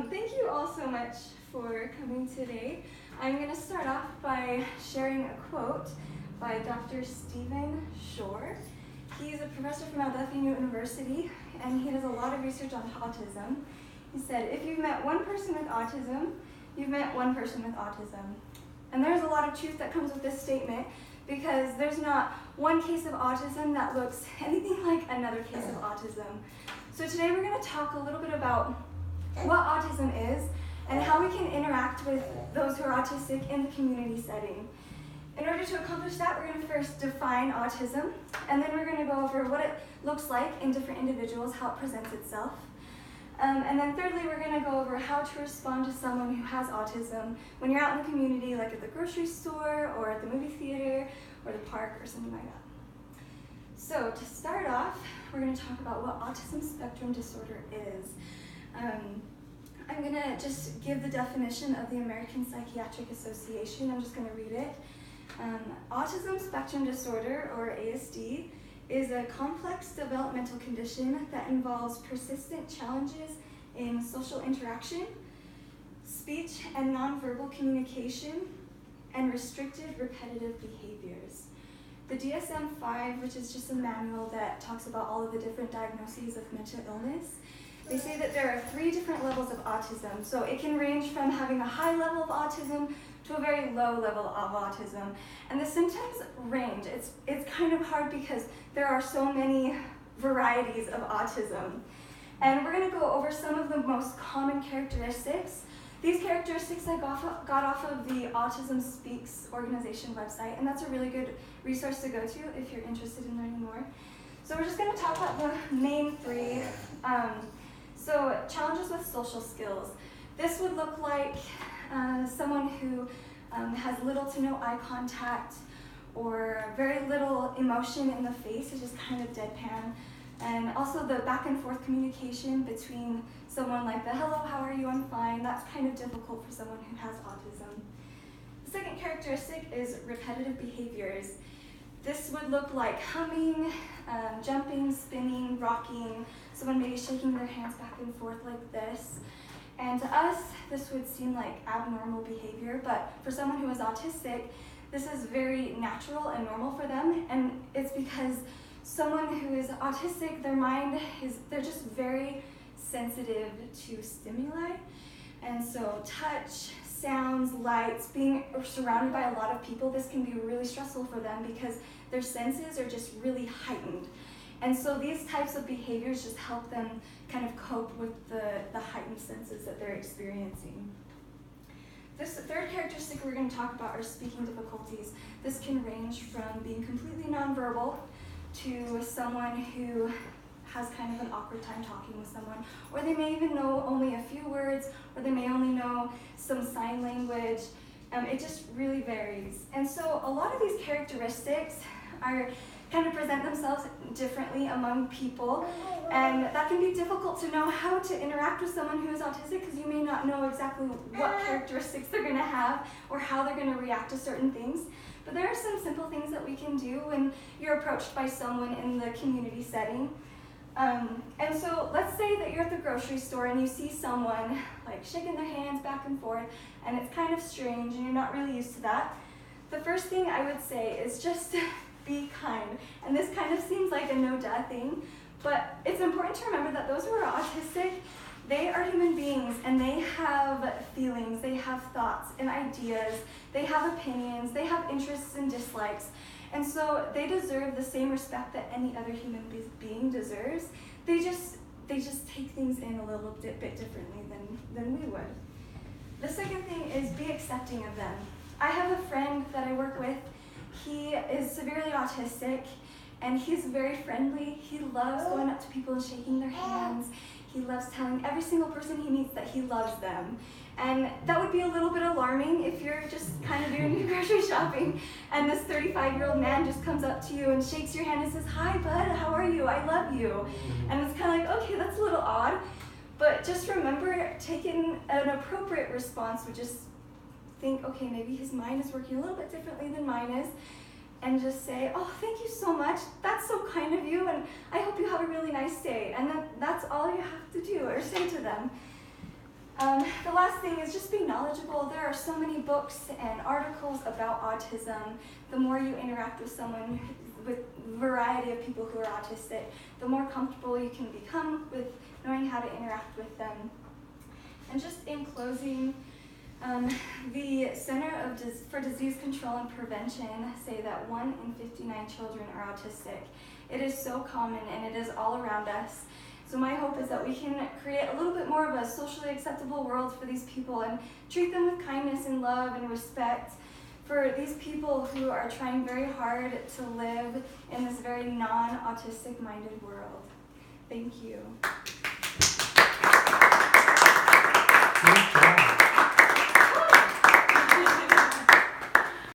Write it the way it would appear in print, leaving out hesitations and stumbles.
Thank you all so much for coming today. I'm going to start off by sharing a quote by Dr. Stephen Shore. He's a professor from Autism University, and he does a lot of research on autism. He said, if you've met one person with autism, you've met one person with autism. And there's a lot of truth that comes with this statement, because there's not one case of autism that looks anything like another case of autism. So today we're going to talk a little bit about what autism is and how we can interact with those who are autistic in the community setting. In order to accomplish that, we're going to first define autism, and then we're going to go over what it looks like in different individuals, how it presents itself. And then thirdly, we're going to go over how to respond to someone who has autism when you're out in the community, like at the grocery store or at the movie theater or the park or something like that. So to start off, we're going to talk about what autism spectrum disorder is. I'm going to just give the definition of the American Psychiatric Association. I'm just going to read it. Autism spectrum disorder, or ASD, is a complex developmental condition that involves persistent challenges in social interaction, speech and nonverbal communication, and restricted repetitive behaviors. The DSM-5, which is just a manual that talks about all of the different diagnoses of mental illness, they say that there are 3 different levels of autism. So it can range from having a high level of autism to a very low level of autism. And the symptoms range. It's kind of hard because there are so many varieties of autism. And we're going to go over some of the most common characteristics. These characteristics I got off of the Autism Speaks organization website, and that's a really good resource to go to if you're interested in learning more. So we're just going to talk about the main 3. So challenges with social skills. This would look like someone who has little to no eye contact or very little emotion in the face, is just kind of deadpan. And also the back and forth communication between someone like the hello, how are you, I'm fine, that's kind of difficult for someone who has autism. The second characteristic is repetitive behaviors. This would look like humming, jumping, spinning, rocking, someone maybe shaking their hands back and forth like this. And to us, this would seem like abnormal behavior, but for someone who is autistic, this is very natural and normal for them, and it's because someone who is autistic, they're just very sensitive to stimuli, and so touch, sounds, lights, being surrounded by a lot of people, this can be really stressful for them because their senses are just really heightened. And so these types of behaviors just help them kind of cope with the heightened senses that they're experiencing. This third characteristic we're going to talk about are speaking difficulties. This can range from being completely nonverbal to someone who has kind of an awkward time talking with someone, or they may even know only a few words, or they may only know some sign language. It just really varies. And so a lot of these characteristics are kind of present themselves differently among people, and that can be difficult to know how to interact with someone who is autistic because you may not know exactly what characteristics they're going to have or how they're going to react to certain things. But there are some simple things that we can do when you're approached by someone in the community setting. And so let's say that you're at the grocery store and you see someone like shaking their hands back and forth, and it's kind of strange and you're not really used to that. The first thing I would say is just be kind. And this kind of seems like a no-duh thing, but it's important to remember that those who are autistic, they are human beings, and they have feelings, they have thoughts and ideas, they have opinions, they have interests and dislikes, and so they deserve the same respect that any other human being deserves. They just take things in a little bit differently than we would. The second thing is be accepting of them. I have a friend that I work with. He is severely autistic, and he's very friendly. He loves going up to people and shaking their hands. He loves telling every single person he meets that he loves them. And that would be a little bit alarming if you're just kind of doing your grocery shopping and this 35-year-old man just comes up to you and shakes your hand and says, "Hi, bud, how are you? I love you." And it's kind of like, okay, that's a little odd. But just remember, taking an appropriate response would just think, okay, maybe his mind is working a little bit differently than mine is, and just say, "Oh, thank you so much. That's so kind of you, and I hope you have a really nice day." And that's all you have to do or say to them. The last thing is just be knowledgeable. There are so many books and articles about autism. The more you interact with someone, with a variety of people who are autistic, the more comfortable you can become with knowing how to interact with them. And just in closing, the Center for Disease Control and Prevention say that 1 in 59 children are autistic. It is so common and it is all around us. So my hope is that we can create a little bit more of a socially acceptable world for these people and treat them with kindness and love and respect for these people who are trying very hard to live in this very non-autistic minded world. Thank you.